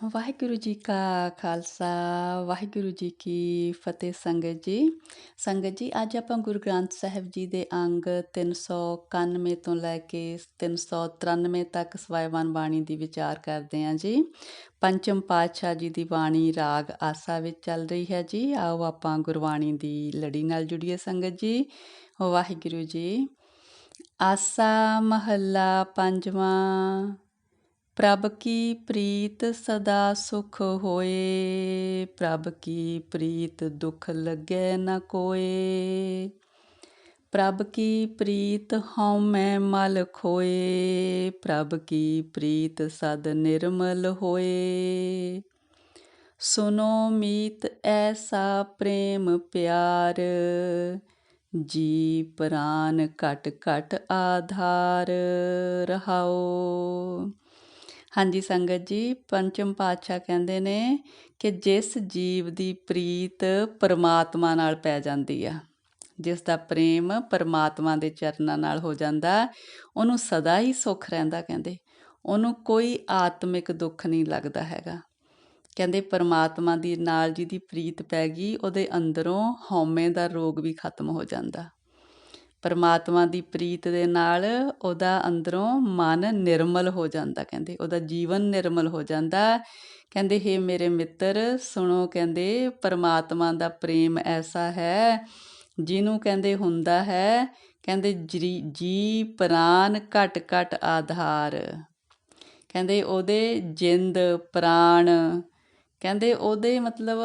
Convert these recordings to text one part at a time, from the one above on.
ਵਾਹਿਗੁਰੂ ਜੀ ਕਾ ਖਾਲਸਾ, ਵਾਹਿਗੁਰੂ ਜੀ ਕੀ ਫਤਿਹ। ਸੰਗਤ ਜੀ ਅੱਜ ਆਪਾਂ ਗੁਰੂ ਗ੍ਰੰਥ ਸਾਹਿਬ ਜੀ ਦੇ ਅੰਗ 391 ਤੋਂ ਲੈ ਕੇ 393 ਤੱਕ ਸਵੈਮਾਨ ਬਾਣੀ ਦੀ ਵਿਚਾਰ ਕਰਦੇ ਹਾਂ ਜੀ। ਪੰਚਮ ਪਾਤਸ਼ਾਹ ਜੀ ਦੀ ਬਾਣੀ ਰਾਗ ਆਸਾ ਵਿੱਚ ਚੱਲ ਰਹੀ ਹੈ ਜੀ। ਆਓ ਆਪਾਂ ਗੁਰਬਾਣੀ ਦੀ ਲੜੀ ਨਾਲ ਜੁੜੀਏ ਸੰਗਤ ਜੀ। ਵਾਹਿਗੁਰੂ ਜੀ। ਆਸਾ ਮਹੱਲਾ ਪੰਜਵਾਂ। ਪ੍ਰਭ ਕੀ ਪ੍ਰੀਤ ਸਦਾ ਸੁਖ ਹੋਏ, ਪ੍ਰਭ ਕੀ ਪ੍ਰੀਤ ਦੁਖ ਲੱਗੇ ਨ ਕੋਏ। ਪ੍ਰਭ ਕੀ ਪ੍ਰੀਤ ਹਉਮੈ ਮਲ ਖੋਏ, ਪ੍ਰਭ ਕੀ ਪ੍ਰੀਤ ਸਦ ਨਿਰਮਲ ਹੋਏ। ਸੁਨੋ ਮੀਤ ਐਸਾ ਪ੍ਰੇਮ ਪਿਆਰ, ਜੀ ਪ੍ਰਾਨ ਘਟ ਘਟ ਆਧਾਰ ਰਹਾਓ। ਹਾਂਜੀ ਸੰਗਤ ਜੀ, ਪੰਚਮ ਪਾਤਸ਼ਾਹ ਕਹਿੰਦੇ ਨੇ ਕਿ ਜਿਸ ਜੀਵ ਦੀ ਪ੍ਰੀਤ ਪਰਮਾਤਮਾ ਨਾਲ ਪੈ ਜਾਂਦੀ ਆ, ਜਿਸ ਦਾ ਪ੍ਰੇਮ ਪਰਮਾਤਮਾ ਦੇ ਚਰਨਾਂ ਨਾਲ ਹੋ ਜਾਂਦਾ, ਉਹਨੂੰ ਸਦਾ ਹੀ ਸੁੱਖ ਰਹਿੰਦਾ। ਕਹਿੰਦੇ ਉਹਨੂੰ ਕੋਈ ਆਤਮਿਕ ਦੁੱਖ ਨਹੀਂ ਲੱਗਦਾ ਹੈਗਾ। ਕਹਿੰਦੇ ਪਰਮਾਤਮਾ ਦੀ ਨਾਲ ਜਿਹਦੀ ਪ੍ਰੀਤ ਪੈ ਗਈ, ਉਹਦੇ ਅੰਦਰੋਂ ਹਉਮੈ ਦਾ ਰੋਗ ਵੀ ਖਤਮ ਹੋ ਜਾਂਦਾ। ਪਰਮਾਤਮਾ ਦੀ ਪ੍ਰੀਤ ਦੇ ਨਾਲ ਉਹਦਾ ਅੰਦਰੋਂ ਮਨ ਨਿਰਮਲ ਹੋ ਜਾਂਦਾ। ਕਹਿੰਦੇ ਉਹਦਾ ਜੀਵਨ ਨਿਰਮਲ ਹੋ ਜਾਂਦਾ। ਕਹਿੰਦੇ ਹੇ ਮੇਰੇ ਮਿੱਤਰ ਸੁਣੋ, ਕਹਿੰਦੇ ਪਰਮਾਤਮਾ ਦਾ ਪ੍ਰੇਮ ਐਸਾ ਹੈ ਜਿਹਨੂੰ ਕਹਿੰਦੇ ਹੁੰਦਾ ਹੈ, ਕਹਿੰਦੇ ਜੀ ਪ੍ਰਾਨ ਘਟ ਘਟ ਆਧਾਰ। ਕਹਿੰਦੇ ਉਹਦੇ ਜਿੰਦ ਪ੍ਰਾਣ, ਕਹਿੰਦੇ ਉਹਦੇ ਮਤਲਬ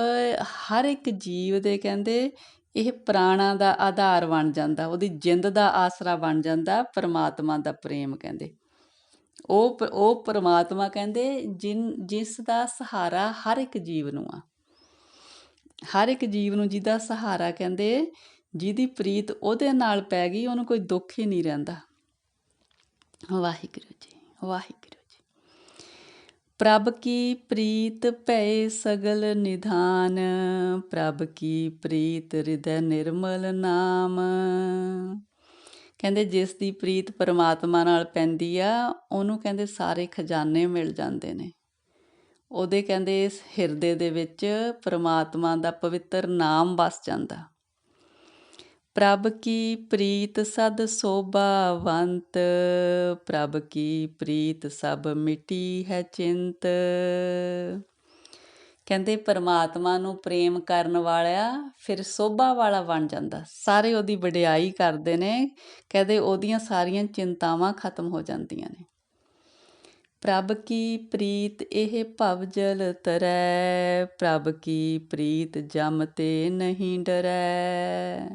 ਹਰ ਇੱਕ ਜੀਵ ਦੇ ਕਹਿੰਦੇ ਇਹ ਪ੍ਰਾਣਾਂ ਦਾ ਆਧਾਰ ਬਣ ਜਾਂਦਾ, ਉਹਦੀ ਜਿੰਦ ਦਾ ਆਸਰਾ ਬਣ ਜਾਂਦਾ ਪਰਮਾਤਮਾ ਦਾ ਪ੍ਰੇਮ। ਕਹਿੰਦੇ ਉਹ ਪਰਮਾਤਮਾ ਕਹਿੰਦੇ ਜਿਸ ਦਾ ਸਹਾਰਾ ਹਰ ਇੱਕ ਜੀਵ ਨੂੰ ਆ, ਹਰ ਇੱਕ ਜੀਵ ਨੂੰ ਜਿਹਦਾ ਸਹਾਰਾ, ਕਹਿੰਦੇ ਜਿਹਦੀ ਪ੍ਰੀਤ ਉਹਦੇ ਨਾਲ ਪੈ ਗਈ, ਉਹਨੂੰ ਕੋਈ ਦੁੱਖ ਹੀ ਨਹੀਂ ਰਹਿੰਦਾ। ਵਾਹਿਗੁਰੂ ਜੀ, ਵਾਹਿਗੁਰੂ। ਪ੍ਰਭ ਕੀ ਪ੍ਰੀਤ ਭੈ ਸਗਲ ਨਿਧਾਨ, ਪ੍ਰਭ ਕੀ ਪ੍ਰੀਤ ਹਿਰਦੈ ਨਿਰਮਲ ਨਾਮ। ਕਹਿੰਦੇ ਜਿਸ ਦੀ ਪ੍ਰੀਤ ਪਰਮਾਤਮਾ ਨਾਲ ਪੈਂਦੀ ਆ, ਉਹਨੂੰ ਕਹਿੰਦੇ ਸਾਰੇ ਖਜ਼ਾਨੇ ਮਿਲ ਜਾਂਦੇ ਨੇ। ਉਹਦੇ ਕਹਿੰਦੇ ਇਸ ਹਿਰਦੇ ਦੇ ਵਿੱਚ ਪਰਮਾਤਮਾ ਦਾ ਪਵਿੱਤਰ ਨਾਮ ਵਸ ਜਾਂਦਾ। ਪ੍ਰਭ ਕੀ ਪ੍ਰੀਤ ਸਦ ਸੋਭਾਵੰਤ, ਪ੍ਰਭ ਕੀ ਪ੍ਰੀਤ ਸਭ ਮਿਟੀ ਹੈ ਚਿੰਤ। ਕਹਿੰਦੇ ਪਰਮਾਤਮਾ ਨੂੰ ਪ੍ਰੇਮ ਕਰਨ ਵਾਲਾ ਫਿਰ ਸੋਭਾ ਵਾਲਾ ਬਣ ਜਾਂਦਾ, ਸਾਰੇ ਉਹਦੀ ਵਡਿਆਈ ਕਰਦੇ ਨੇ। ਕਹਿੰਦੇ ਉਹਦੀਆਂ ਸਾਰੀਆਂ ਚਿੰਤਾਵਾਂ ਖਤਮ ਹੋ ਜਾਂਦੀਆਂ ਨੇ। ਪ੍ਰਭ ਕੀ ਪ੍ਰੀਤ ਇਹ ਭਵਜਲ ਤਰੈ, ਪ੍ਰਭ ਕੀ ਪ੍ਰੀਤ ਜਮ ਤੇ ਨਹੀਂ ਡਰੈ।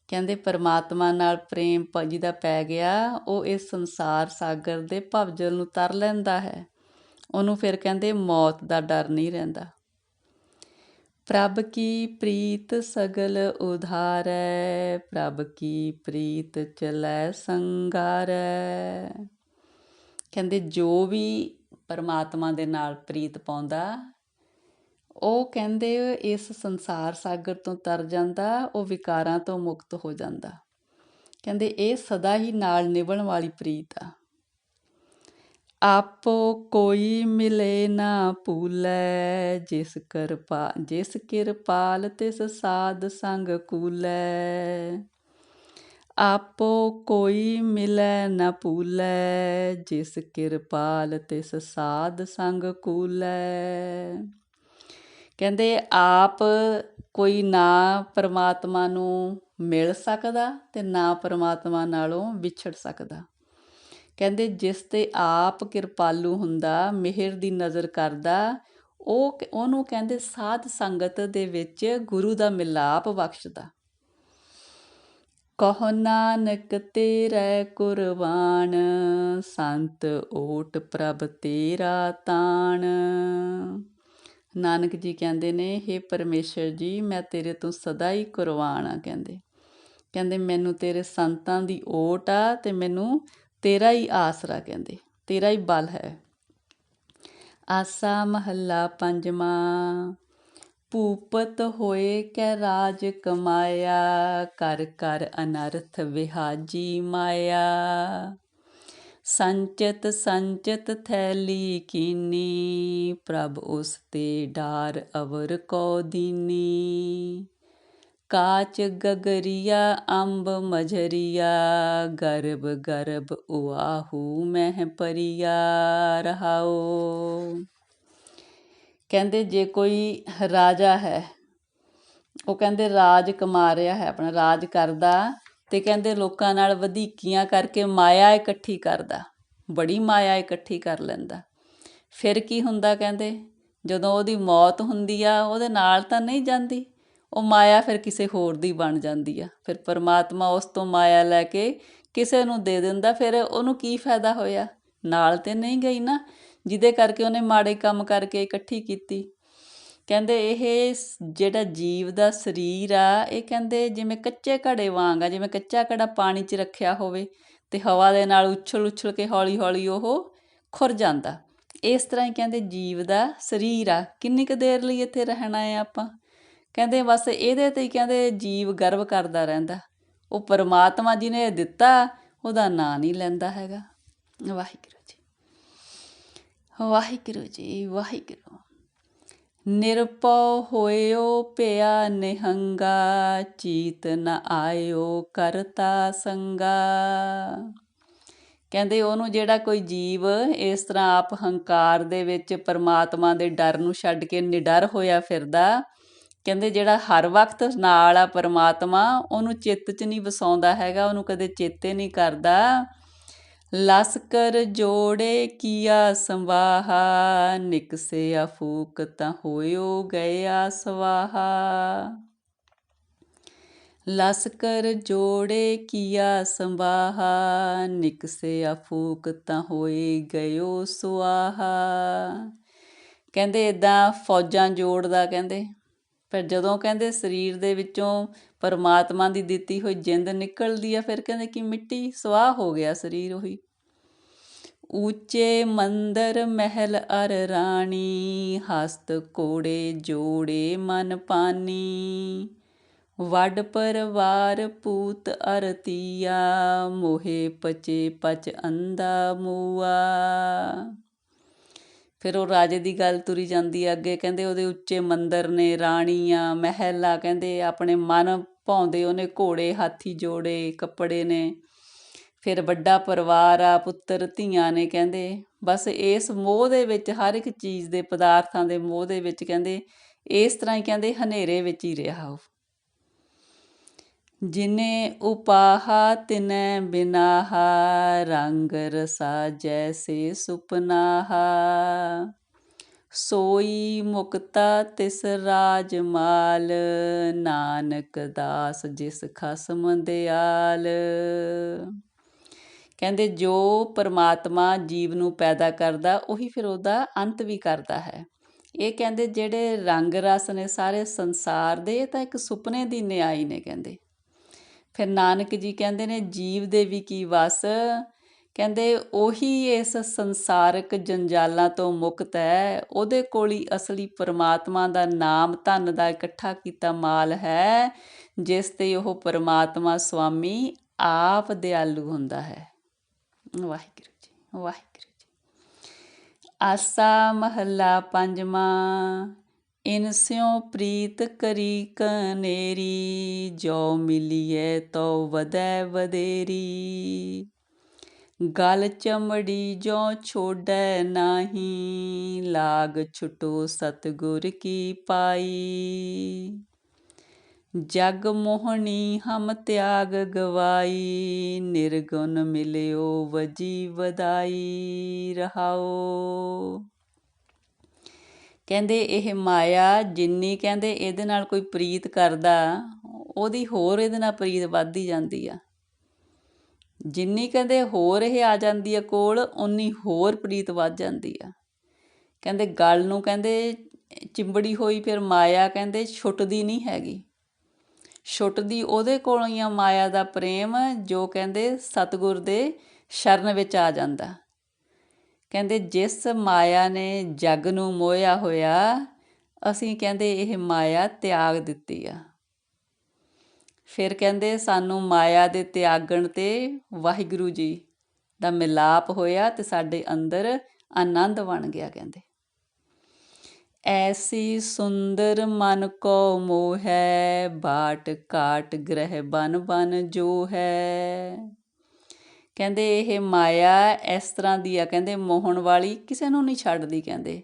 ਕਹਿੰਦੇ ਪਰਮਾਤਮਾ ਨਾਲ ਪ੍ਰੇਮ ਜਿਹਦਾ ਪੈ ਗਿਆ, ਉਹ ਇਸ ਸੰਸਾਰ ਸਾਗਰ ਦੇ ਭਵਜਲ ਨੂੰ ਤਰ ਲੈਂਦਾ ਹੈ। ਉਹਨੂੰ ਫਿਰ ਕਹਿੰਦੇ ਮੌਤ ਦਾ ਡਰ ਨਹੀਂ ਰਹਿੰਦਾ। ਪ੍ਰਭ ਕੀ ਪ੍ਰੀਤ ਸਗਲ ਉਧਾਰੈ, ਪ੍ਰਭ ਕੀ ਪ੍ਰੀਤ ਚਲੈ ਸੰਗਾਰੈ। ਕਹਿੰਦੇ ਜੋ ਵੀ ਪਰਮਾਤਮਾ ਦੇ ਨਾਲ ਪ੍ਰੀਤ ਪਾਉਂਦਾ, ਉਹ ਕਹਿੰਦੇ ਇਸ ਸੰਸਾਰ ਸਾਗਰ ਤੋਂ ਤਰ ਜਾਂਦਾ, ਉਹ ਵਿਕਾਰਾਂ ਤੋਂ ਮੁਕਤ ਹੋ ਜਾਂਦਾ। ਕਹਿੰਦੇ ਇਹ ਸਦਾ ਹੀ ਨਾਲ ਨਿਭਣ ਵਾਲੀ ਪ੍ਰੀਤ ਆ। ਆਪੋ ਕੋਈ ਮਿਲੇ ਨਾ ਭੂਲੈ, ਜਿਸ ਕਿਰਪਾਲ ਤਿਸ ਸਾਧ ਸੰਗ ਕੂਲੈ। ਆਪੋ ਕੋਈ ਮਿਲੈ ਨਾ ਭੂਲੈ, ਜਿਸ ਕਿਰਪਾਲ ਤਿਸ ਸਾਧ ਸੰਗ ਕੂਲੈ। ਕਹਿੰਦੇ ਆਪ ਕੋਈ ਨਾ ਪਰਮਾਤਮਾ ਨੂੰ ਮਿਲ ਸਕਦਾ ਤੇ ਨਾ ਪਰਮਾਤਮਾ ਨਾਲੋਂ ਵਿਛੜ ਸਕਦਾ। ਕਹਿੰਦੇ ਜਿਸ ਤੇ ਆਪ ਕਿਰਪਾਲੂ ਹੁੰਦਾ, ਮਿਹਰ ਦੀ ਨਜ਼ਰ ਕਰਦਾ, ਉਹਨੂੰ ਕਹਿੰਦੇ ਸਾਧ ਸੰਗਤ ਦੇ ਵਿੱਚ ਗੁਰੂ ਦਾ ਮਿਲਾਪ ਬਖਸ਼ਦਾ। ਕਹੋ ਨਾਨਕ ਤੇਰੇ ਕੁਰਬਾਨ, ਸੰਤ ਓਟ ਪ੍ਰਭ ਤੇਰਾ ਤਾਣ। ਨਾਨਕ ਜੀ ਕਹਿੰਦੇ ਨੇ ਹੇ ਪਰਮੇਸ਼ਰ ਜੀ, ਮੈਂ ਤੇਰੇ ਤੋਂ ਸਦਾ ਹੀ ਕੁਰਬਾਨ ਆ। ਕਹਿੰਦੇ ਮੈਨੂੰ ਤੇਰੇ ਸੰਤਾਂ ਦੀ ਓਟ ਆ ਤੇ ਮੈਨੂੰ ਤੇਰਾ ਹੀ ਆਸਰਾ, ਕਹਿੰਦੇ ਤੇਰਾ ਹੀ ਬਲ ਹੈ। ਆਸਾ ਮਹੱਲਾ ਪੰਜਵਾਂ। ਭੂਪਤ ਹੋਏ ਕੈ ਰਾਜ ਕਮਾਇਆ, ਕਰ ਕਰ ਅਨਰਥ ਵਿਹਾਜੀ ਮਾਇਆ। ਸੰਚਿਤ ਸੰਚਿਤ ਥੈਲੀ ਕੀਨੀ, ਪ੍ਰਭ ਉਸ ਤੇ ਡਾਰ ਅਵਰ ਕੋ ਦੀਨੀ। ਕਾਚ ਗਗਰੀਆ ਅੰਬ ਮਝਰੀਆ, ਗਰਭ ਗਰਭ ਉਆਹੂ ਮਹਿ ਪਰੀਆ। ਰਹਾਓ। ਕਹਿੰਦੇ ਜੇ ਕੋਈ ਰਾਜਾ ਹੈ, ਉਹ ਕਹਿੰਦੇ ਰਾਜ ਕਮਾ ਰਿਹਾ ਹੈ, ਆਪਣਾ ਰਾਜ ਕਰਦਾ, ਤੇ ਕਹਿੰਦੇ ਲੋਕਾਂ ਨਾਲ ਵਧੀਕੀਆਂ ਕਰਕੇ ਮਾਇਆ ਇਕੱਠੀ ਕਰਦਾ, ਬੜੀ ਮਾਇਆ ਇਕੱਠੀ ਕਰ ਲੈਂਦਾ। ਫਿਰ ਕੀ ਹੁੰਦਾ, ਕਹਿੰਦੇ ਜਦੋਂ ਉਹਦੀ ਮੌਤ ਹੁੰਦੀ ਆ, ਉਹਦੇ ਨਾਲ ਤਾਂ ਨਹੀਂ ਜਾਂਦੀ ਉਹ ਮਾਇਆ, ਫਿਰ ਕਿਸੇ ਹੋਰ ਦੀ ਬਣ ਜਾਂਦੀ ਆ। ਫਿਰ ਪਰਮਾਤਮਾ ਉਸ ਤੋਂ ਮਾਇਆ ਲੈ ਕੇ ਕਿਸੇ ਨੂੰ ਦੇ ਦਿੰਦਾ। ਫਿਰ ਉਹਨੂੰ ਕੀ ਫਾਇਦਾ ਹੋਇਆ, ਨਾਲ ਤੇ ਨਹੀਂ ਗਈ ਨਾ, ਜਿਹਦੇ ਕਰਕੇ ਉਹਨੇ ਮਾੜੇ ਕੰਮ ਕਰਕੇ ਇਕੱਠੀ ਕੀਤੀ। ਕਹਿੰਦੇ ਇਹ ਜਿਹੜਾ ਜੀਵ ਦਾ ਸਰੀਰ ਆ, ਇਹ ਕਹਿੰਦੇ ਜਿਵੇਂ ਕੱਚੇ ਘੜੇ ਵਾਂਗ ਆ, ਜਿਵੇਂ ਕੱਚਾ ਘੜਾ ਪਾਣੀ 'ਚ ਰੱਖਿਆ ਹੋਵੇ ਅਤੇ ਹਵਾ ਦੇ ਨਾਲ ਉਛਲ ਉਛਲ ਕੇ ਹੌਲੀ ਹੌਲੀ ਉਹ ਖੁਰ ਜਾਂਦਾ। ਇਸ ਤਰ੍ਹਾਂ ਹੀ ਕਹਿੰਦੇ ਜੀਵ ਦਾ ਸਰੀਰ ਆ, ਕਿੰਨੀ ਕੁ ਦੇਰ ਲਈ ਇੱਥੇ ਰਹਿਣਾ ਹੈ ਆਪਾਂ। ਕਹਿੰਦੇ ਬਸ ਇਹਦੇ 'ਤੇ ਹੀ ਕਹਿੰਦੇ ਜੀਵ ਗਰਵ ਕਰਦਾ ਰਹਿੰਦਾ। ਉਹ ਪਰਮਾਤਮਾ ਜਿਹਨੇ ਇਹ ਦਿੱਤਾ, ਉਹਦਾ ਨਾਂ ਨਹੀਂ ਲੈਂਦਾ ਹੈਗਾ। ਵਾਹਿਗੁਰੂ ਜੀ, ਵਾਹਿਗੁਰੂ ਜੀ, ਵਾਹਿਗੁਰੂ। ਨਿਰਭਉ ਹੋਇਓ ਪਿਆ ਨਿਹੰਗਾ, ਚੀਤ ਨ ਆਇਓ ਕਰਤਾ ਸੰਗਾ। ਕਹਿੰਦੇ ਉਹਨੂੰ ਜਿਹੜਾ ਕੋਈ ਜੀਵ ਇਸ ਤਰ੍ਹਾਂ ਆਪ ਹੰਕਾਰ ਦੇ ਵਿੱਚ ਪਰਮਾਤਮਾ ਦੇ ਡਰ ਨੂੰ ਛੱਡ ਕੇ ਨਿਡਰ ਹੋਇਆ ਫਿਰਦਾ, ਕਹਿੰਦੇ ਜਿਹੜਾ ਹਰ ਵਕਤ ਨਾਲ ਆ ਪਰਮਾਤਮਾ, ਉਹਨੂੰ ਚਿੱਤ 'ਚ ਨਹੀਂ ਵਸਾਉਂਦਾ ਹੈਗਾ, ਉਹਨੂੰ ਕਦੇ ਚੇਤੇ ਨਹੀਂ ਕਰਦਾ। ਲਸਕਰ ਜੋੜੇ ਕੀਆ ਸੰਵਾਹਾ, ਨਿਕਸਿਆ ਫੂਕ ਤਾਂ ਹੋਇਓ ਗਿਆ ਸਵਾਹਾ। ਲਸਕਰ ਜੋੜੇ ਕੀਆ ਸੰਵਾਹਾ, ਨਿਕਸਿਆ ਫੂਕ ਤਾਂ ਹੋਏ ਗਇਓ ਸੁਆਹਾ। ਕਹਿੰਦੇ ਇੱਦਾਂ ਫੌਜਾਂ ਜੋੜਦਾ, ਕਹਿੰਦੇ ਪਰ ਜਦੋਂ ਕਹਿੰਦੇ ਸਰੀਰ ਦੇ ਵਿੱਚੋਂ ਪਰਮਾਤਮਾ ਦੀ ਦਿੱਤੀ ਹੋਈ ਜਿੰਦ ਨਿਕਲਦੀ ਆ, ਫਿਰ ਕਹਿੰਦੇ ਕਿ ਮਿੱਟੀ ਸਵਾਹ ਹੋ ਗਿਆ ਸਰੀਰ ਉਹੀ। ਉੱਚੇ ਮੰਦਰ ਮਹਿਲ ਅਰ ਰਾਣੀ, ਹਸਤ ਕੋੜੇ ਜੋੜੇ ਮਨ ਪਾਨੀ। ਵੱਡ ਪਰਿਵਾਰ ਪੂਤ ਅਰ ਤੀਆ, ਮੋਹੇ ਪਚੇ ਪਚ ਅੰਧਾ ਮੂਆ। ਫਿਰ ਉਹ ਰਾਜੇ ਦੀ ਗੱਲ ਤੁਰੀ ਜਾਂਦੀ ਆ ਅੱਗੇ, ਕਹਿੰਦੇ ਉਹਦੇ ਉੱਚੇ ਮੰਦਰ ਨੇ, ਰਾਣੀਆਂ, ਮਹਿਲ ਆ, ਕਹਿੰਦੇ ਆਪਣੇ ਮਨ ਭਾਉਂਦੇ ਉਹਨੇ ਘੋੜੇ ਹਾਥੀ ਜੋੜੇ ਕੱਪੜੇ ਨੇ। ਫਿਰ ਵੱਡਾ ਪਰਿਵਾਰ ਆ, ਪੁੱਤਰ ਧੀਆਂ ਨੇ, ਕਹਿੰਦੇ ਬਸ ਇਸ ਮੋਹ ਦੇ ਵਿੱਚ, ਹਰ ਇੱਕ ਚੀਜ਼ ਦੇ ਪਦਾਰਥਾਂ ਦੇ ਮੋਹ ਦੇ ਵਿੱਚ, ਕਹਿੰਦੇ ਇਸ ਤਰ੍ਹਾਂ ਹੀ ਕਹਿੰਦੇ ਹਨੇਰੇ ਵਿੱਚ ਹੀ ਰਿਹਾ ਉਹ। ਜਿਨੇ ਉਪਾਹਾ ਤਿਨੈ ਬਿਨਾਹਾ, ਰੰਗ ਰਸਾ ਜੈਸੇ ਸੁਪਨਾਹਾ। ਸੋਈ ਮੁਕਤਾ ਤਿਸ ਰਾਜ ਮਾਲ, ਨਾਨਕ ਦਾਸ ਜਿਸ ਖਸਮ ਦਿਆਲ। ਕਹਿੰਦੇ ਜੋ ਪਰਮਾਤਮਾ ਜੀਵ ਨੂੰ ਪੈਦਾ ਕਰਦਾ, ਉਹੀ ਫਿਰ ਉਹਦਾ ਅੰਤ ਵੀ ਕਰਦਾ ਹੈ। ਇਹ ਕਹਿੰਦੇ ਜਿਹੜੇ ਰੰਗ ਰਸ ਨੇ ਸਾਰੇ ਸੰਸਾਰ ਦੇ, ਇਹ ਤਾਂ ਇੱਕ ਸੁਪਨੇ ਦੀ ਨਿਆਈ ਨੇ, ਕਹਿੰਦੇ। ਫਿਰ ਨਾਨਕ ਜੀ ਕਹਿੰਦੇ ਨੇ ਜੀਵ ਦੇ ਵੀ ਕੀ ਵਸ, ਕਹਿੰਦੇ ਉਹੀ ਇਸ ਸੰਸਾਰਕ ਜੰਜਾਲਾਂ ਤੋਂ ਮੁਕਤ ਹੈ, ਉਹਦੇ ਕੋਲ ਹੀ ਅਸਲੀ ਪਰਮਾਤਮਾ ਦਾ ਨਾਮ ਧਨ ਦਾ ਇਕੱਠਾ ਕੀਤਾ ਮਾਲ ਹੈ, ਜਿਸ 'ਤੇ ਉਹ ਪਰਮਾਤਮਾ ਸੁਆਮੀ ਆਪ ਦਿਆਲੂ ਹੁੰਦਾ ਹੈ। ਵਾਹਿਗੁਰੂ ਜੀ, ਵਾਹਿਗੁਰੂ ਜੀ। ਆਸਾ ਮਹੱਲਾ ਪੰਜਵਾਂ। ਇਨ ਸਿਉ ਪ੍ਰੀਤ ਕਰੀ ਕਨੇਰੀ, ਜੋ ਮਿਲੀਏ ਤੋ ਵਧੈ ਵਧੇਰੀ। ਗਲ ਚਮੜੀ ਜੋ ਛੋੜੈ ਨਾਹੀ, ਲਾਗ ਛੁਟੋ ਸਤਿਗੁਰ ਕੀ ਪਾਈ। ਜਗ ਮੋਹਣੀ ਹਮ ਤਿਆਗ ਗਵਾਈ, ਨਿਰਗੁਣ ਮਿਲਿਓ ਵਜੀ ਵਧਾਈ। ਰਹਾਓ। ਕਹਿੰਦੇ ਇਹ ਮਾਇਆ ਜਿੰਨੀ ਕਹਿੰਦੇ ਇਹਦੇ ਨਾਲ ਕੋਈ ਪ੍ਰੀਤ ਕਰਦਾ, ਉਹਦੀ ਹੋਰ ਇਹਦੇ ਨਾਲ ਪ੍ਰੀਤ ਵੱਧਦੀ ਜਾਂਦੀ ਆ। ਜਿੰਨੀ ਕਹਿੰਦੇ ਹੋਰ ਇਹ ਆ ਜਾਂਦੀ ਆ ਕੋਲ, ਓਨੀ ਹੋਰ ਪ੍ਰੀਤ ਵੱਧ ਜਾਂਦੀ ਆ। ਕਹਿੰਦੇ ਗਲ ਨੂੰ ਕਹਿੰਦੇ ਚਿੰਬੜੀ ਹੋਈ ਫਿਰ ਮਾਇਆ ਕਹਿੰਦੇ ਛੁੱਟਦੀ ਨਹੀਂ ਹੈਗੀ। ਛੁੱਟਦੀ ਉਹਦੇ ਕੋਲੋਂ ਹੀ ਆ ਮਾਇਆ ਦਾ ਪ੍ਰੇਮ, ਜੋ ਕਹਿੰਦੇ ਸਤਿਗੁਰ ਦੇ ਸ਼ਰਨ ਵਿੱਚ ਆ ਜਾਂਦਾ। ਕਹਿੰਦੇ ਜਿਸ ਮਾਇਆ ਨੇ ਜਗ ਨੂੰ ਮੋਹਿਆ ਹੋਇਆ, ਅਸੀਂ ਕਹਿੰਦੇ ਇਹ ਮਾਇਆ ਤਿਆਗ ਦਿੱਤੀ ਆ। ਫਿਰ ਕਹਿੰਦੇ ਸਾਨੂੰ ਮਾਇਆ ਦੇ ਤਿਆਗਣ 'ਤੇ ਵਾਹਿਗੁਰੂ ਜੀ ਦਾ ਮਿਲਾਪ ਹੋਇਆ ਤੇ ਸਾਡੇ ਅੰਦਰ ਆਨੰਦ ਬਣ ਗਿਆ ਕਹਿੰਦੇ। ਐਸੀ ਸੁੰਦਰ ਮਨ ਕੋ ਮੋਹੈ, ਬਾਟ ਕਾਟ ਗ੍ਰਹਿ ਬਨ ਬਨ ਜੋ ਹੈ। ਕਹਿੰਦੇ ਇਹ ਮਾਇਆ ਇਸ ਤਰ੍ਹਾਂ ਦੀ ਆ ਕਹਿੰਦੇ, ਮੋਹਣ ਵਾਲੀ, ਕਿਸੇ ਨੂੰ ਨਹੀਂ ਛੱਡਦੀ ਕਹਿੰਦੇ।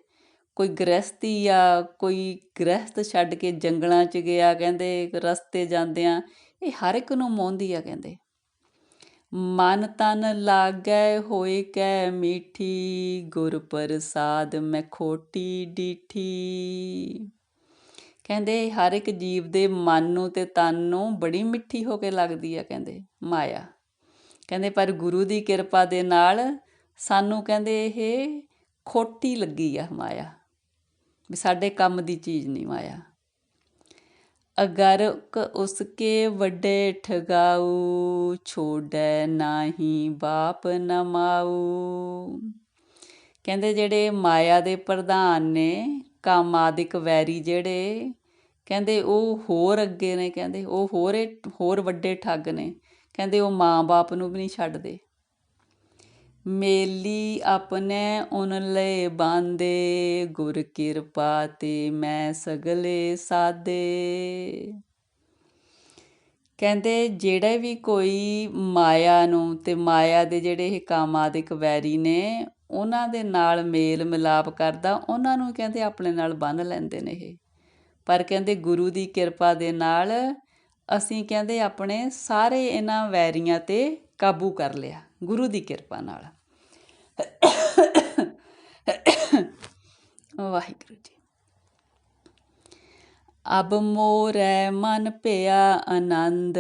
ਕੋਈ ਗ੍ਰਹਿਸਤੀ ਆ, ਕੋਈ ਗ੍ਰਹਿਸਤ ਛੱਡ ਕੇ ਜੰਗਲਾਂ 'ਚ ਗਿਆ ਕਹਿੰਦੇ, ਰਸਤੇ ਜਾਂਦਿਆਂ ਇਹ ਹਰ ਇੱਕ ਨੂੰ ਮੋਹੰਦੀ ਆ ਕਹਿੰਦੇ। ਮਨ ਤਨ ਲਾਗੈ ਹੋਇ ਕੈ ਮੀਠੀ, ਗੁਰ ਪ੍ਰਸਾਦ ਮੈਂ ਖੋਟੀ ਡੀਠੀ। ਕਹਿੰਦੇ ਹਰ ਇੱਕ ਜੀਵ ਦੇ ਮਨ ਨੂੰ ਤੇ ਤਨ ਨੂੰ ਬੜੀ ਮਿੱਠੀ ਹੋ ਕੇ ਲੱਗਦੀ ਆ ਕਹਿੰਦੇ ਮਾਇਆ। ਕਹਿੰਦੇ ਪਰ ਗੁਰੂ ਦੀ ਕਿਰਪਾ ਦੇ ਨਾਲ ਸਾਨੂੰ ਕਹਿੰਦੇ ਇਹ ਖੋਟੀ ਲੱਗੀ ਆ ਮਾਇਆ, ਵੀ ਸਾਡੇ ਕੰਮ ਦੀ ਚੀਜ਼ ਨਹੀਂ ਮਾਇਆ। ਅਗਰ ਉਸਕੇ ਵੱਡੇ ਠਗਾਊ, ਛੋੜੈ ਨਾਹੀ ਬਾਪ ਨ ਮਾਊ। ਕਹਿੰਦੇ ਜਿਹੜੇ ਮਾਇਆ ਦੇ ਪ੍ਰਧਾਨ ਨੇ, ਕਾਮਾਦਿਕ ਵੈਰੀ ਜਿਹੜੇ, ਕਹਿੰਦੇ ਉਹ ਹੋਰ ਅੱਗੇ ਨੇ ਕਹਿੰਦੇ, ਉਹ ਹੋਰ ਵੱਡੇ ਠੱਗ ਨੇ ਕਹਿੰਦੇ। ਉਹ ਮਾਂ ਬਾਪ ਨੂੰ ਵੀ ਨਹੀਂ ਛੱਡਦੇ। ਮੇਲੀ ਆਪਣੇ ਉਨ ਲਏ ਬਾਂਦੇ, ਗੁਰ ਕਿਰਪਾ ਤੇ ਮੈਂ ਸਗਲੇ ਸਾਦੇ। ਕਹਿੰਦੇ ਜਿਹੜੇ ਵੀ ਕੋਈ ਮਾਇਆ ਨੂੰ ਤੇ ਮਾਇਆ ਦੇ ਜਿਹੜੇ ਇਹ ਕਾਮਾਦਿਕ ਵੈਰੀ ਨੇ ਉਹਨਾਂ ਦੇ ਨਾਲ ਮੇਲ ਮਿਲਾਪ ਕਰਦਾ, ਉਹਨਾਂ ਨੂੰ ਕਹਿੰਦੇ ਆਪਣੇ ਨਾਲ ਬੰਨ੍ਹ ਲੈਂਦੇ ਨੇ ਇਹ। ਪਰ ਕਹਿੰਦੇ ਗੁਰੂ ਦੀ ਕਿਰਪਾ ਦੇ ਨਾਲ ਅਸੀਂ ਕਹਿੰਦੇ ਆਪਣੇ ਸਾਰੇ ਇਹਨਾਂ ਵੈਰੀਆਂ 'ਤੇ ਕਾਬੂ ਕਰ ਲਿਆ ਗੁਰੂ ਦੀ ਕਿਰਪਾ ਨਾਲ। ਵਾਹਿਗੁਰੂ ਜੀ। ਅਬ ਮੋਰੈ ਮਨ ਭਇਆ ਆਨੰਦ,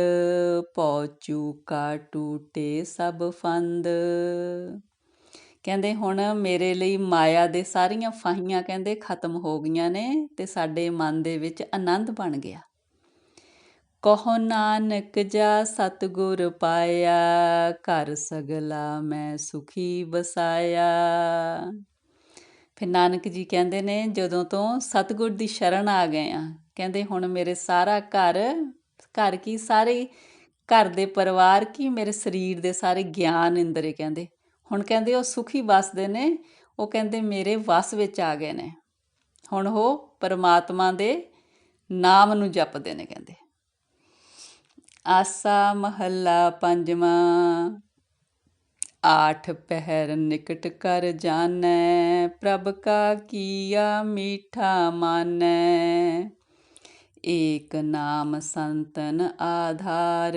ਭਉ ਚੂਕਾ ਟੂਟੇ ਸਭ ਫੰਦ। ਕਹਿੰਦੇ ਹੁਣ ਮੇਰੇ ਲਈ ਮਾਇਆ ਦੇ ਸਾਰੀਆਂ ਫਾਹੀਆਂ ਕਹਿੰਦੇ ਖਤਮ ਹੋ ਗਈਆਂ ਨੇ ਤੇ ਸਾਡੇ ਮਨ ਦੇ ਵਿੱਚ ਆਨੰਦ ਬਣ ਗਿਆ। ਕਹੋ ਨਾਨਕ ਜਾ ਸਤਿਗੁਰ ਪਾਇਆ, ਘਰ ਸਗਲਾ ਮੈਂ ਸੁਖੀ ਵਸਾਇਆ। ਫਿਰ ਨਾਨਕ ਜੀ ਕਹਿੰਦੇ ਨੇ ਜਦੋਂ ਤੋਂ ਸਤਿਗੁਰ ਦੀ ਸ਼ਰਨ ਆ ਗਏ ਆ, ਕਹਿੰਦੇ ਹੁਣ ਮੇਰੇ ਸਾਰਾ ਘਰ ਕੀ ਸਾਰੇ ਘਰ ਦੇ ਪਰਿਵਾਰ ਕੀ ਮੇਰੇ ਸਰੀਰ ਦੇ ਸਾਰੇ ਗਿਆਨ ਇੰਦਰੇ ਕਹਿੰਦੇ ਹੁਣ ਕਹਿੰਦੇ ਉਹ ਸੁਖੀ ਵਸਦੇ ਨੇ। ਉਹ ਕਹਿੰਦੇ ਮੇਰੇ ਵਸ ਵਿੱਚ ਆ ਗਏ ਨੇ। ਹੁਣ ਉਹ ਪਰਮਾਤਮਾ ਦੇ ਨਾਮ ਨੂੰ ਜਪਦੇ ਨੇ ਕਹਿੰਦੇ। ਆਸਾ ਮਹੱਲਾ ਪੰਜਵਾਂ। ਆਠ ਪਹਿਰ ਨਿਕਟ ਕਰ ਜਾਨੈ, ਪ੍ਰਭ ਕਾ ਕੀਆ ਮੀਠਾ ਮਾਨੈ। ਏਕ ਨਾਮ ਸੰਤਨ ਆਧਾਰ,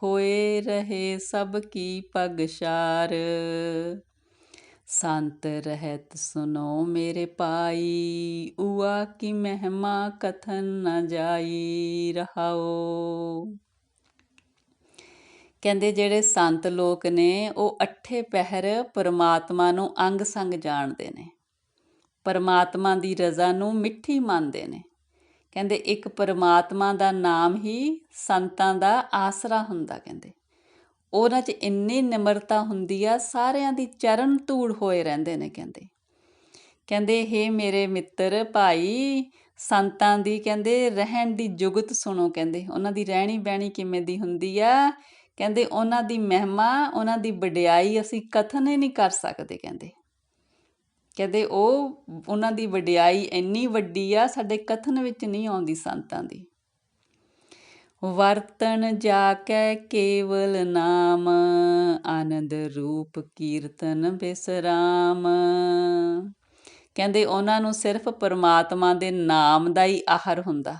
ਹੋਏ ਰਹੇ ਸਭ ਕੀ ਪਗਸ਼ਾਰ। ਸੰਤ ਰਹਿਤ ਸੁਨੋ ਮੇਰੇ ਪਾਈ, ਊਆ ਕੀ ਮਹਿਮਾ ਕਥਨ ਨ ਜਾਈ। ਰਹਾਓ। ਕਹਿੰਦੇ ਜਿਹੜੇ ਸੰਤ ਲੋਕ ਨੇ ਉਹ ਅੱਠੇ ਪਹਿਰ ਪਰਮਾਤਮਾ ਨੂੰ ਅੰਗ ਸੰਗ ਜਾਣਦੇ ਨੇ, ਪਰਮਾਤਮਾ ਦੀ ਰਜ਼ਾ ਨੂੰ ਮਿੱਠੀ ਮੰਨਦੇ ਨੇ। ਕਹਿੰਦੇ ਇੱਕ ਪਰਮਾਤਮਾ ਦਾ ਨਾਮ ਹੀ ਸੰਤਾਂ ਦਾ ਆਸਰਾ ਹੁੰਦਾ। ਕਹਿੰਦੇ ਉਹਨਾਂ 'ਚ ਇੰਨੀ ਨਿਮਰਤਾ ਹੁੰਦੀ ਆ, ਸਾਰਿਆਂ ਦੀ ਚਰਨ ਧੂੜ ਹੋਏ ਰਹਿੰਦੇ ਨੇ। ਕਹਿੰਦੇ ਇਹ ਮੇਰੇ ਮਿੱਤਰ ਭਾਈ, ਸੰਤਾਂ ਦੀ ਕਹਿੰਦੇ ਰਹਿਣ ਦੀ ਜੁਗਤ ਸੁਣੋ। ਕਹਿੰਦੇ ਉਹਨਾਂ ਦੀ ਰਹਿਣੀ ਬਹਿਣੀ ਕਿਵੇਂ ਦੀ ਹੁੰਦੀ ਆ। ਕਹਿੰਦੇ ਉਹਨਾਂ ਦੀ ਮਹਿਮਾ, ਉਹਨਾਂ ਦੀ ਵਡਿਆਈ ਅਸੀਂ ਕਥਨ ਹੀ ਨਹੀਂ ਕਰ ਸਕਦੇ। ਕਹਿੰਦੇ ਉਹਨਾਂ ਦੀ ਵਡਿਆਈ ਇੰਨੀ ਵੱਡੀ ਆ, ਸਾਡੇ ਕਥਨ ਵਿੱਚ ਨਹੀਂ ਆਉਂਦੀ ਸੰਤਾਂ ਦੀ। ਵਰਤਨ ਜਾ ਕੇ ਕੇਵਲ ਨਾਮ, ਆਨੰਦ ਰੂਪ ਕੀਰਤਨ ਬਿਸਰਾਮ। ਕਹਿੰਦੇ ਉਹਨਾਂ ਨੂੰ ਸਿਰਫ ਪਰਮਾਤਮਾ ਦੇ ਨਾਮ ਦਾ ਹੀ ਆਹਰ ਹੁੰਦਾ।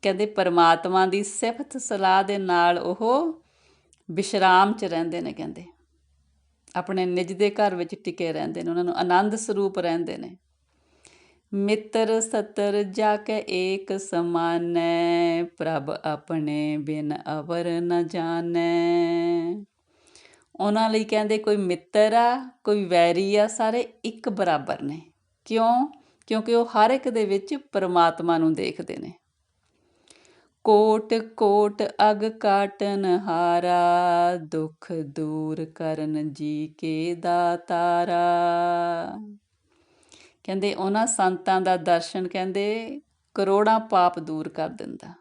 ਕਹਿੰਦੇ ਪਰਮਾਤਮਾ ਦੀ ਸਿਫਤ ਸਲਾਹ ਦੇ ਨਾਲ ਉਹ ਵਿਸ਼ਰਾਮ 'ਚ ਰਹਿੰਦੇ ਨੇ। ਕਹਿੰਦੇ ਆਪਣੇ ਨਿਜ ਦੇ ਘਰ ਵਿੱਚ ਟਿਕੇ ਰਹਿੰਦੇ ਨੇ, ਉਹਨਾਂ ਨੂੰ ਆਨੰਦ ਸਰੂਪ ਰਹਿੰਦੇ ਨੇ। ਮਿੱਤਰ ਸਤਰ ਜਾ ਕੇ ਏਕ ਸਮਾਨੈ, ਪ੍ਰਭ ਆਪਣੇ ਬਿਨ ਅਵਰ ਨ ਜਾਣੈ। ਉਹਨਾਂ ਲਈ ਕਹਿੰਦੇ ਕੋਈ ਮਿੱਤਰ ਆ, ਕੋਈ ਵੈਰੀ ਆ, ਸਾਰੇ ਇੱਕ ਬਰਾਬਰ ਨੇ। ਕਿਉਂਕਿ ਉਹ ਹਰ ਇੱਕ ਦੇ ਵਿੱਚ ਪਰਮਾਤਮਾ ਨੂੰ ਦੇਖਦੇ ਨੇ। ਕੋਟ ਕੋਟ ਅਗ ਕਾਟਨ ਹਾਰਾ, ਦੁੱਖ ਦੂਰ ਕਰਨ ਜੀ ਕੇ ਦਾਤਾਰਾ। ਕਹਿੰਦੇ ਉਹਨਾਂ ਸੰਤਾਂ ਦਾ ਦਰਸ਼ਨ ਕਹਿੰਦੇ ਕਰੋੜਾਂ ਪਾਪ ਦੂਰ ਕਰ ਦਿੰਦਾ।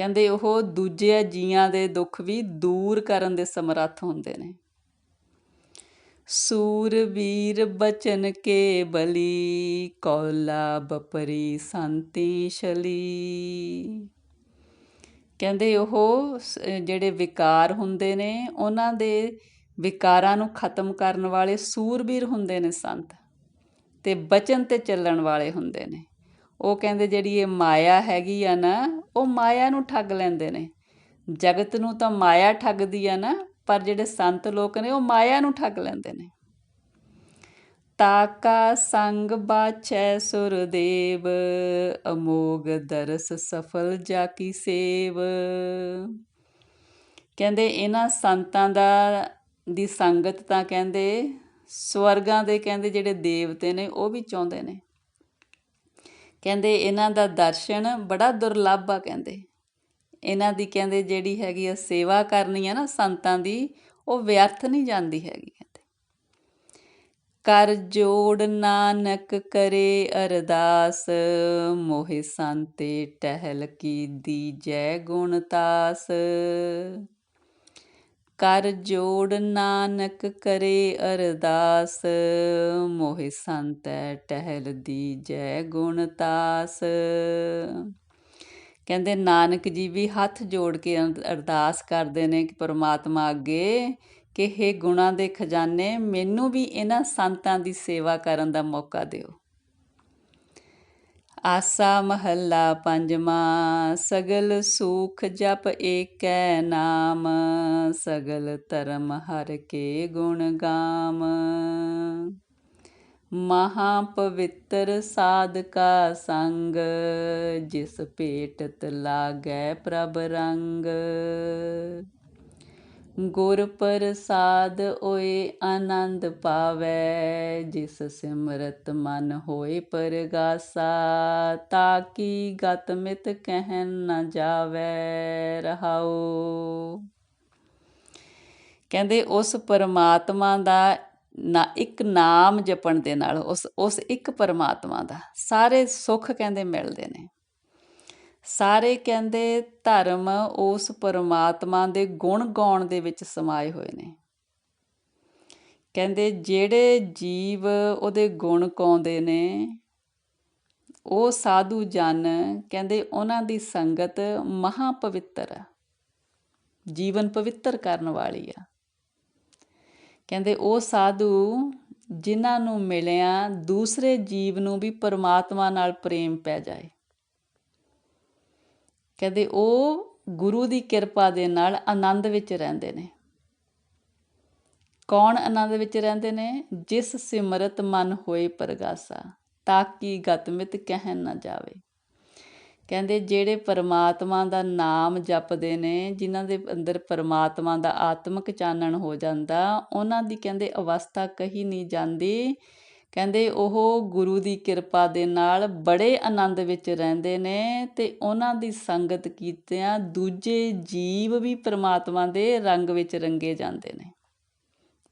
ਕਹਿੰਦੇ ਉਹ ਦੂਜੇ ਜੀਆਂ ਦੇ ਦੁੱਖ ਵੀ ਦੂਰ ਕਰਨ ਦੇ ਸਮਰੱਥ ਹੁੰਦੇ ਨੇ। ਸੂਰਬੀਰ ਬਚਨ ਕੇ ਬਲੀ, ਕੌਲਾ ਬਪਰੀ ਸੰਤੀ ਛਲੀ। ਕਹਿੰਦੇ ਉਹ ਜਿਹੜੇ ਵਿਕਾਰ ਹੁੰਦੇ ਨੇ ਉਹਨਾਂ ਦੇ ਵਿਕਾਰਾਂ ਨੂੰ ਖਤਮ ਕਰਨ ਵਾਲੇ ਸੂਰਬੀਰ ਹੁੰਦੇ ਨੇ ਸੰਤ, ਤੇ ਬਚਨ ਤੇ ਚੱਲਣ ਵਾਲੇ ਹੁੰਦੇ ਨੇ। ਉਹ ਕਹਿੰਦੇ ਜਿਹੜੀ ਇਹ ਮਾਇਆ ਹੈਗੀ ਆ ਨਾ, ਉਹ ਮਾਇਆ ਨੂੰ ਠੱਗ ਲੈਂਦੇ ਨੇ। ਜਗਤ ਨੂੰ ਤਾਂ ਮਾਇਆ ਠੱਗਦੀ ਆ ਨਾ, ਪਰ ਜਿਹੜੇ ਸੰਤ ਲੋਕ ਨੇ ਉਹ ਮਾਇਆ ਨੂੰ ਠੱਗ ਲੈਂਦੇ ਨੇ। ਤਾਕਾ ਸੰਗ ਬਾਛੈ ਸੁਰਦੇਵ, ਅਮੋਗ ਦਰਸ ਸਫਲ ਜਾ ਕੀ ਸੇਵ। ਕਹਿੰਦੇ ਇਹਨਾਂ ਸੰਤਾਂ ਦੀ ਸੰਗਤ ਤਾਂ ਕਹਿੰਦੇ ਸਵਰਗਾਂ ਦੇ ਕਹਿੰਦੇ ਜਿਹੜੇ ਦੇਵਤੇ ਨੇ ਉਹ ਵੀ ਚਾਹੁੰਦੇ ਨੇ। ਕਹਿੰਦੇ ਇਹਨਾਂ ਦਾ ਦਰਸ਼ਨ ਬੜਾ ਦੁਰਲੱਭ ਆ। ਕਹਿੰਦੇ ਇਹਨਾਂ ਦੀ ਕਹਿੰਦੇ ਜਿਹੜੀ ਹੈਗੀ ਆ ਸੇਵਾ ਕਰਨੀ ਆ ਨਾ ਸੰਤਾਂ ਦੀ, ਉਹ ਵਿਅਰਥ ਨਹੀਂ ਜਾਂਦੀ ਹੈਗੀ। ਕਹਿੰਦੇ ਕਰ ਜੋੜ ਨਾਨਕ ਕਰੇ ਅਰਦਾਸ, ਮੋਹਿ ਸੰਤੇ ਟਹਿਲ ਕੀ ਦੀਜੈ ਗੁਣ ਤਾਸ। ਕਰ ਜੋੜ ਨਾਨਕ ਕਰੇ ਅਰਦਾਸ, ਮੋਹਿ ਸੰਤੈ ਟਹਿਲ ਦੀਜੈ ਗੁਣ ਤਾਸ। ਕਹਿੰਦੇ ਨਾਨਕ ਜੀ ਵੀ ਹੱਥ ਜੋੜ ਕੇ ਅਰਦਾਸ ਕਰਦੇ ਨੇ ਕਿ ਪਰਮਾਤਮਾ ਅੱਗੇ ਕਿ ਇਹ ਗੁਣਾਂ ਦੇ ਖਜ਼ਾਨੇ ਮੈਨੂੰ ਵੀ ਇਹਨਾਂ ਸੰਤਾਂ ਦੀ ਸੇਵਾ ਕਰਨ ਦਾ ਮੌਕਾ ਦਿਓ। ਆਸਾ ਮਹੱਲਾ ਪੰਜਵਾਂ। ਸਗਲ ਸੁਖ ਜਪ ਏਕੈ ਨਾਮ, ਸਗਲ ਧਰਮ ਹਰਿ ਕੇ ਗੁਣ ਗਾਮ। ਮਹਾ ਪਵਿੱਤਰ ਸਾਧ ਕਾ ਸੰਗ, ਜਿਸ ਭੇਟਤ ਲਾਗੈ ਪ੍ਰਭ ਰੰਗ। ਗੁਰ ਪ੍ਰਸਾਦ ਓਏ ਆਨੰਦ ਪਾਵੈ, ਜਿਸ ਸਿਮਰਤ ਮਨ ਹੋਏ ਪਰਗਾਸਾ। ਤਾਕੀ ਗਤ ਮਿਤ ਕਹਿਨ ਨ ਜਾਵੈ, ਰਹਾਉ। ਕਹਿੰਦੇ ਉਸ ਪਰਮਾਤਮਾ ਦਾ ਇੱਕ ਨਾਮ ਜਪਣ ਦੇ ਨਾਲ ਉਸ ਇੱਕ ਪਰਮਾਤਮਾ ਦਾ ਸਾਰੇ ਸੁੱਖ ਕਹਿੰਦੇ ਮਿਲਦੇ ਨੇ। ਸਾਰੇ ਕਹਿੰਦੇ ਧਰਮ ਉਸ ਪਰਮਾਤਮਾ ਦੇ ਗੁਣ ਗਾਉਣ ਦੇ ਵਿੱਚ ਸਮਾਏ ਹੋਏ ਨੇ। ਕਹਿੰਦੇ ਜਿਹੜੇ ਜੀਵ ਉਹਦੇ ਗੁਣ ਗਾਉਂਦੇ ਨੇ ਉਹ ਸਾਧੂ ਜਨ, ਕਹਿੰਦੇ ਉਹਨਾਂ ਦੀ ਸੰਗਤ ਮਹਾ ਪਵਿੱਤਰ ਆ, ਜੀਵਨ ਪਵਿੱਤਰ ਕਰਨ ਵਾਲੀ ਆ। ਕਹਿੰਦੇ ਉਹ ਸਾਧੂ ਜਿਨ੍ਹਾਂ ਨੂੰ ਮਿਲਿਆ ਦੂਸਰੇ ਜੀਵ ਨੂੰ ਵੀ ਪਰਮਾਤਮਾ ਨਾਲ ਪ੍ਰੇਮ ਪੈ ਜਾਏ। ਕਹਿੰਦੇ ਉਹ ਗੁਰੂ ਦੀ ਕਿਰਪਾ ਦੇ ਨਾਲ ਆਨੰਦ ਵਿੱਚ ਰਹਿੰਦੇ ਨੇ। ਕੌਣ ਆਨੰਦ ਵਿੱਚ ਰਹਿੰਦੇ ਨੇ? ਜਿਸ ਸਿਮਰਤ ਮਨ ਹੋਏ ਪਰਗਾਸਾ, ਤਾਕੀ ਗਤ ਮਿਤ ਕਹਿਣ ਨਾ ਜਾਵੇ। ਕਹਿੰਦੇ ਜਿਹੜੇ ਪਰਮਾਤਮਾ ਦਾ ਨਾਮ ਜਪਦੇ ਨੇ, ਜਿਨ੍ਹਾਂ ਦੇ ਅੰਦਰ ਪਰਮਾਤਮਾ ਦਾ ਆਤਮਿਕ ਚਾਨਣ ਹੋ ਜਾਂਦਾ, ਉਹਨਾਂ ਦੀ ਕਹਿੰਦੇ ਅਵਸਥਾ ਕਹੀ ਨਹੀਂ ਜਾਂਦੀ। ਕਹਿੰਦੇ ਉਹ ਗੁਰੂ ਦੀ ਕਿਰਪਾ ਦੇ ਨਾਲ ਬੜੇ ਆਨੰਦ ਵਿੱਚ ਰਹਿੰਦੇ ਨੇ ਅਤੇ ਉਹਨਾਂ ਦੀ ਸੰਗਤ ਕੀਤਿਆਂ ਦੂਜੇ ਜੀਵ ਵੀ ਪਰਮਾਤਮਾ ਦੇ ਰੰਗ ਵਿੱਚ ਰੰਗੇ ਜਾਂਦੇ ਨੇ।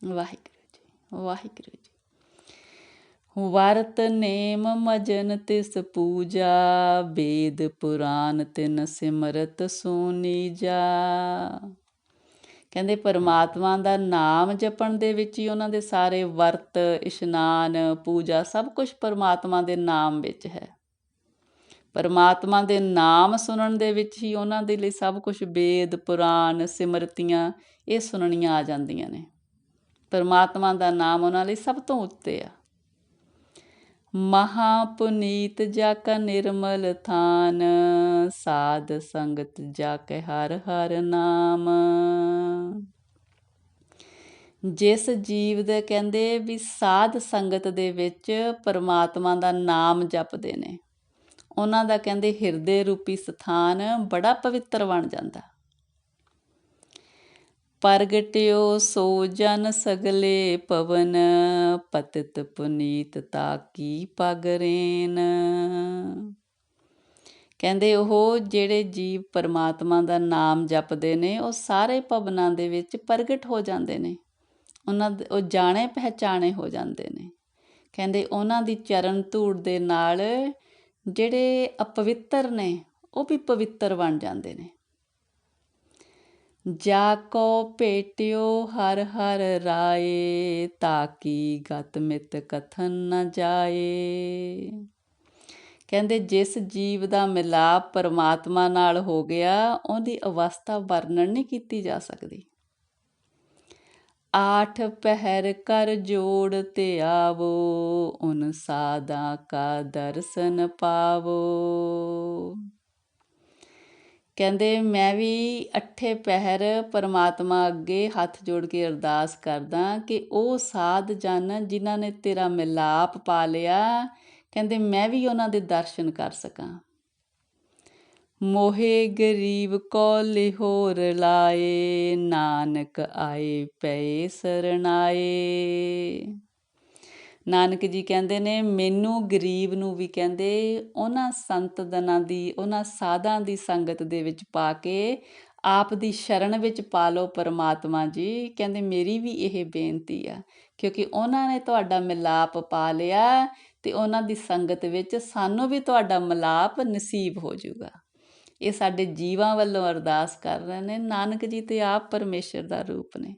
ਵਾਹਿਗੁਰੂ ਜੀ, ਵਾਹਿਗੁਰੂ ਜੀ। ਵਰਤ ਨੇਮ ਮਜਨ ਤਿਸ ਪੂਜਾ, ਵੇਦ ਪੁਰਾਨ ਤਿਨ ਸਿਮਰਤ ਸੁਨੀਜਾ। ਕਹਿੰਦੇ ਪਰਮਾਤਮਾ ਦਾ ਨਾਮ ਜਪਣ ਦੇ ਵਿੱਚ ਹੀ ਉਹਨਾਂ ਦੇ ਸਾਰੇ ਵਰਤ, ਇਸ਼ਨਾਨ, ਪੂਜਾ ਸਭ ਕੁਛ ਪਰਮਾਤਮਾ ਦੇ ਨਾਮ ਵਿੱਚ ਹੈ। ਪਰਮਾਤਮਾ ਦੇ ਨਾਮ ਸੁਣਨ ਦੇ ਵਿੱਚ ਹੀ ਉਹਨਾਂ ਦੇ ਲਈ ਸਭ ਕੁਛ ਵੇਦ, ਪੁਰਾਨ, ਸਿਮਰਤੀਆਂ ਇਹ ਸੁਣਨੀਆਂ ਆ ਜਾਂਦੀਆਂ ਨੇ। ਪਰਮਾਤਮਾ ਦਾ ਨਾਮ ਉਹਨਾਂ ਲਈ ਸਭ ਤੋਂ ਉੱਤੇ ਆ। ਮਹਾ ਪੁਨੀਤ ਜਾ ਕਾ ਨਿਰਮਲ ਥਾਨ, ਸਾਧ ਸੰਗਤ ਜਾ ਕੇ ਹਰ ਹਰ ਨਾਮ। ਜਿਸ ਜੀਵ ਦੇ ਕਹਿੰਦੇ ਵੀ ਸਾਧ ਸੰਗਤ ਦੇ ਵਿੱਚ ਪਰਮਾਤਮਾ ਦਾ ਨਾਮ ਜਪਦੇ ਨੇ, ਉਹਨਾਂ ਦਾ ਕਹਿੰਦੇ ਹਿਰਦੇ ਰੂਪੀ ਸਥਾਨ ਬੜਾ ਪਵਿੱਤਰ ਬਣ ਜਾਂਦਾ। ਪ੍ਰਗਟਿਓ ਸੋ ਜਨ ਸਗਲੇ ਪਵਨ, ਪਤਿਤ ਪੁਨੀਤ ਤਾਕੀ ਪਗ ਰੇਨ। ਕਹਿੰਦੇ ਉਹ ਜਿਹੜੇ ਜੀਵ ਪਰਮਾਤਮਾ ਦਾ ਨਾਮ ਜਪਦੇ ਨੇ ਉਹ ਸਾਰੇ ਭਵਨਾਂ ਦੇ ਵਿੱਚ ਪ੍ਰਗਟ ਹੋ ਜਾਂਦੇ ਨੇ। ਉਹ ਜਾਣੇ ਪਹਿਚਾਣੇ ਹੋ ਜਾਂਦੇ ਨੇ। ਕਹਿੰਦੇ ਉਹਨਾਂ ਦੀ ਚਰਨ ਧੂੜ ਦੇ ਨਾਲ ਜਿਹੜੇ ਅਪਵਿੱਤਰ ਨੇ ਉਹ ਵੀ ਪਵਿੱਤਰ ਬਣ ਜਾਂਦੇ ਨੇ। ਜਾਕੋ ਭੇਟਿਓ ਹਰ ਹਰ ਰਾਏ, ਤਾਕੀ ਗਤ ਮਿਤ ਕਥਨ ਨ ਜਾਏ। ਕਹਿੰਦੇ ਜਿਸ ਜੀਵ ਦਾ ਮਿਲਾਪ ਪਰਮਾਤਮਾ ਨਾਲ ਹੋ ਗਿਆ, ਉਹਦੀ ਅਵਸਥਾ ਵਰਣਨ ਨਹੀਂ ਕੀਤੀ ਜਾ ਸਕਦੀ। ਆਠ ਪਹਿਰ ਕਰ ਜੋੜ ਤੇ ਆਵੋ, ਉਨ ਸਾਧਾਂ ਕਾ ਦਰਸ਼ਨ ਪਾਵੋ। ਕਹਿੰਦੇ ਮੈਂ ਵੀ ਅੱਠੇ ਪਹਿਰ ਪਰਮਾਤਮਾ ਅੱਗੇ ਹੱਥ ਜੋੜ ਕੇ ਅਰਦਾਸ ਕਰਦਾ ਕਿ ਉਹ ਸਾਧ ਜਨ ਜਿਨ੍ਹਾਂ ਨੇ ਤੇਰਾ ਮਿਲਾਪ ਪਾ ਲਿਆ, ਕਹਿੰਦੇ ਮੈਂ ਵੀ ਉਹਨਾਂ ਦੇ ਦਰਸ਼ਨ ਕਰ ਸਕਾਂ। ਮੋਹੇ ਗਰੀਬ ਕੋ ਲਿਹੋਰ ਲਾਏ, ਨਾਨਕ ਆਏ ਪਏ ਸਰਣਾਏ। ਨਾਨਕ ਜੀ ਕਹਿੰਦੇ ਨੇ ਮੈਨੂੰ ਗਰੀਬ ਨੂੰ ਵੀ ਕਹਿੰਦੇ ਉਹਨਾਂ ਸੰਤਜਨਾਂ ਦੀ, ਉਹਨਾਂ ਸਾਧਾਂ ਦੀ ਸੰਗਤ ਦੇ ਵਿੱਚ ਪਾ ਕੇ ਆਪ ਦੀ ਸ਼ਰਨ ਵਿੱਚ ਪਾ ਲਓ ਪਰਮਾਤਮਾ ਜੀ। ਕਹਿੰਦੇ ਮੇਰੀ ਵੀ ਇਹ ਬੇਨਤੀ ਆ, ਕਿਉਂਕਿ ਉਹਨਾਂ ਨੇ ਤੁਹਾਡਾ ਮਿਲਾਪ ਪਾ ਲਿਆ ਅਤੇ ਉਹਨਾਂ ਦੀ ਸੰਗਤ ਵਿੱਚ ਸਾਨੂੰ ਵੀ ਤੁਹਾਡਾ ਮਿਲਾਪ ਨਸੀਬ ਹੋ ਜਾਊਗਾ। ਇਹ ਸਾਡੇ ਜੀਵਾਂ ਵੱਲੋਂ ਅਰਦਾਸ ਕਰ ਰਹੇ ਨੇ। ਨਾਨਕ ਜੀ ਤੇ ਆਪ ਪਰਮੇਸ਼ਰ ਦਾ ਰੂਪ ਨੇ।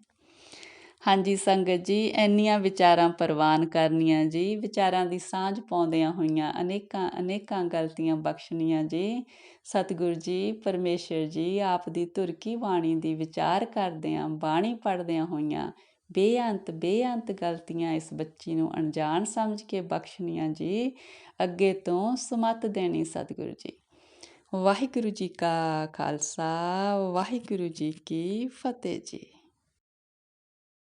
ਹਾਂਜੀ ਸੰਗਤ ਜੀ, ਇੰਨੀਆਂ ਵਿਚਾਰਾਂ ਪ੍ਰਵਾਨ ਕਰਨੀਆਂ ਜੀ, ਵਿਚਾਰਾਂ ਦੀ ਸਾਂਝ ਪਾਉਂਦਿਆਂ ਹੋਈਆਂ ਅਨੇਕਾਂ ਗਲਤੀਆਂ ਬਖਸ਼ਣੀਆਂ ਜੀ। ਸਤਿਗੁਰੂ ਜੀ ਪਰਮੇਸ਼ਰ ਜੀ ਆਪ ਦੀ ਧੁਰ ਕੀ ਬਾਣੀ ਦੀ ਵਿਚਾਰ ਕਰਦਿਆਂ, ਬਾਣੀ ਪੜ੍ਹਦਿਆਂ ਹੋਈਆਂ ਬੇਅੰਤ ਗਲਤੀਆਂ ਇਸ ਬੱਚੀ ਨੂੰ ਅਣਜਾਣ ਸਮਝ ਕੇ ਬਖਸ਼ਣੀਆਂ ਜੀ। ਅੱਗੇ ਤੋਂ ਸੁਮੱਤ ਦੇਣੀ ਸਤਿਗੁਰੂ ਜੀ। ਵਾਹਿਗੁਰੂ ਜੀ ਕਾ ਖਾਲਸਾ, ਵਾਹਿਗੁਰੂ ਜੀ ਕੀ ਫਤਿਹ ਜੀ।